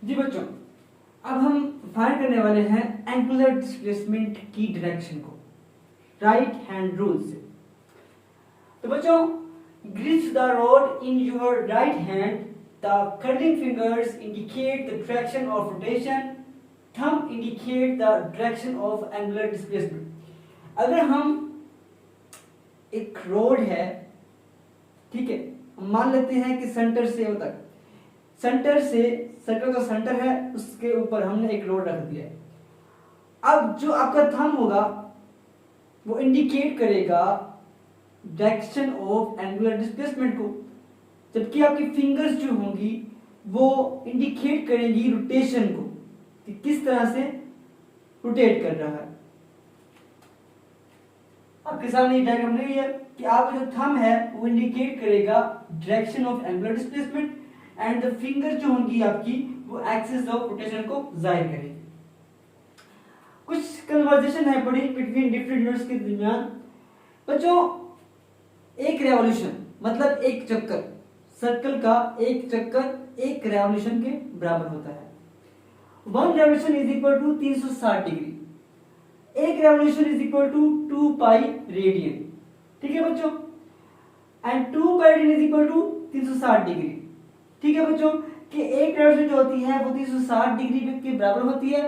जी बच्चों, अब हम फाइंड करने वाले हैं एंगुलर डिस्प्लेसमेंट की डायरेक्शन को राइट हैंड रूल से। तो बच्चों, grip the rod in your right hand, the curling fingers indicate the direction of rotation, thumb indicate the direction of angular displacement. अगर हम एक रोड है, ठीक है, हम मान लेते हैं कि सेंटर से तक, सेंटर से सर्कल का सेंटर है उसके ऊपर हमने एक रोड रख दिया है। अब जो आपका थंब होगा वो इंडिकेट करेगा डायरेक्शन ऑफ एंगुलर डिस्प्लेसमेंट को, जबकि आपकी फिंगर्स जो होंगी वो इंडिकेट करेंगी रोटेशन को कि किस तरह से रोटेट कर रहा है। आपके सामने डायग्राम नहीं है कि आपका जो थंब है वो इंडिकेट करेगा direction of angular displacement and the finger जो होंगी आपकी वो एक्सिस ऑफ रोटेशन को जाहिर करेगी। कुछ कन्वर्सेशन है पड़ी बिटवीन डिफरेंट यूनिट्स के दरमियान। बच्चों, एक रेवोल्यूशन मतलब एक चक्कर, सर्कल का एक चक्कर एक रेवोल्यूशन के बराबर होता है। One revolution is equal to 360 degree, एक revolution is equal to 2 pi radian. ठीक है बच्चों, and 2 pi radian is equal to 360 degree. ठीक है बच्चों, कि एक रेवोल्यूशन जो होती है वो 360 डिग्री के बराबर होती है,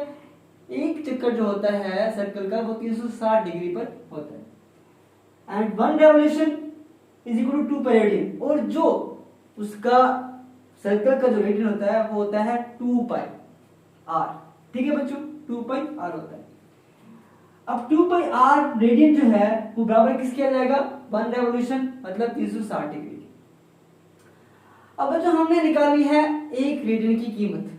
एक चक्कर जो होता है सर्कल का वो 360 डिग्री पर होता है। And one revolution is equal to 2 pi radian, और जो उसका सर्कल का जो रेडियन होता है वो होता है 2 पाई आर। ठीक है बच्चों, 2 पाई आर होता है। अब 2 पाई आर रेडियन जो है वो बराबर किसके आ जाएगा, वन रेवोल्यूशन मतलब 360 डिग्री। अब जो हमने निकाली है एक रेडियन की कीमत,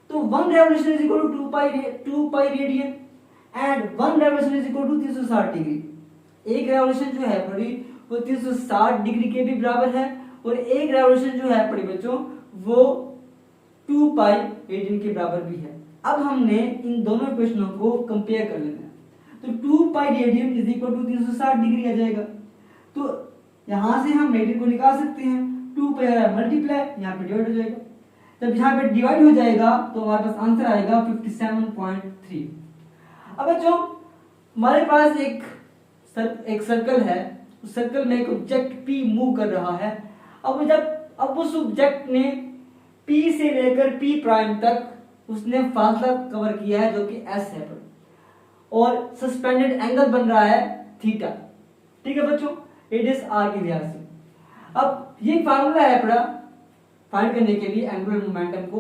तो one revolution is equal to 2 pi radian and one revolution is equal to 360 degree. एक रेवोल्यूशन जो है पड़ी वो 360 डिग्री के भी बराबर है, और एक रेवोल्यूशन जो है पड़ी बच्चों वो 2 पाई रेडियन के बराबर भी है। अब हमने इन दोनों इक्वेशनों को कंपेयर कर लेना है, तो 2 pi radian is equal to 360 degree आ जाएगा। तो यहां से हम रेडियन को निकाल सकते हैं, 2 पाई मल्टीप्लाई यहाँ पे डिवाइड हो जाएगा। जब यहाँ पे डिवाइड हो जाएगा तो हमारे पास आंसर आएगा 57.3। अब बच्चों, हमारे पास एक सर्कल है, उस सर्कल में एक ऑब्जेक्ट P मूव कर रहा है। अब उस ऑब्जेक्ट ने P से लेकर P प्राइम तक उसने फासला कवर किया है जो कि S है, और सस्पेंडेड एंगल बन रहा है थीटा। ठीक है बच्चों, रेडियस r की लिहाज से। अब ये फार्मूला है पड़ा फाइंड करने के लिए एंगुलर मोमेंटम को,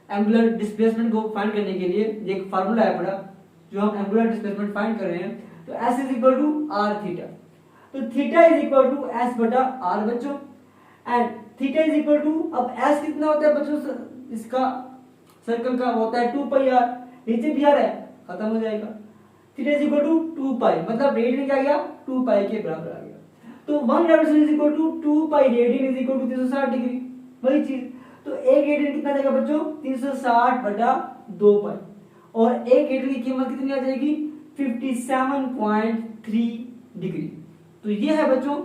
एंगुलर डिस्प्लेसमेंट को फाइंड करने के लिए ये एक फार्मूला है पड़ा जो हम एंगुलर डिस्प्लेसमेंट फाइंड कर रहे हैं। तो S is equal to r theta, तो theta is equal to S बटा r बच्चों, and theta is equal to, अब S कितना होता है बच्चों इसका सर्कल का होता है 2 पाई r, नीचे भी r है खत्म हो जाएगा। थीटा इज इक्वल टू 2 पाई मतलब रेडियन क्या आ गया 2 पाई के बराबर आ गया। तो one revolution is equal to 2 pi radian is equal to 360 degree, वही चीज। तो एक रेडियन कितना जाएगा बच्चों 360 बटा 2 पाई, और एक रेडियन की कीमत कितनी आ जाएगी 57.3 डिग्री। तो ये है बच्चों,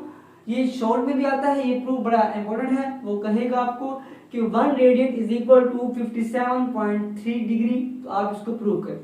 ये शॉर्ट में भी आता है, ये प्रूफ बड़ा इंपॉर्टेंट है। वो कहेगा आपको कि 1 radian is equal to 57.3 degree, तो आप इसको प्रूव करें।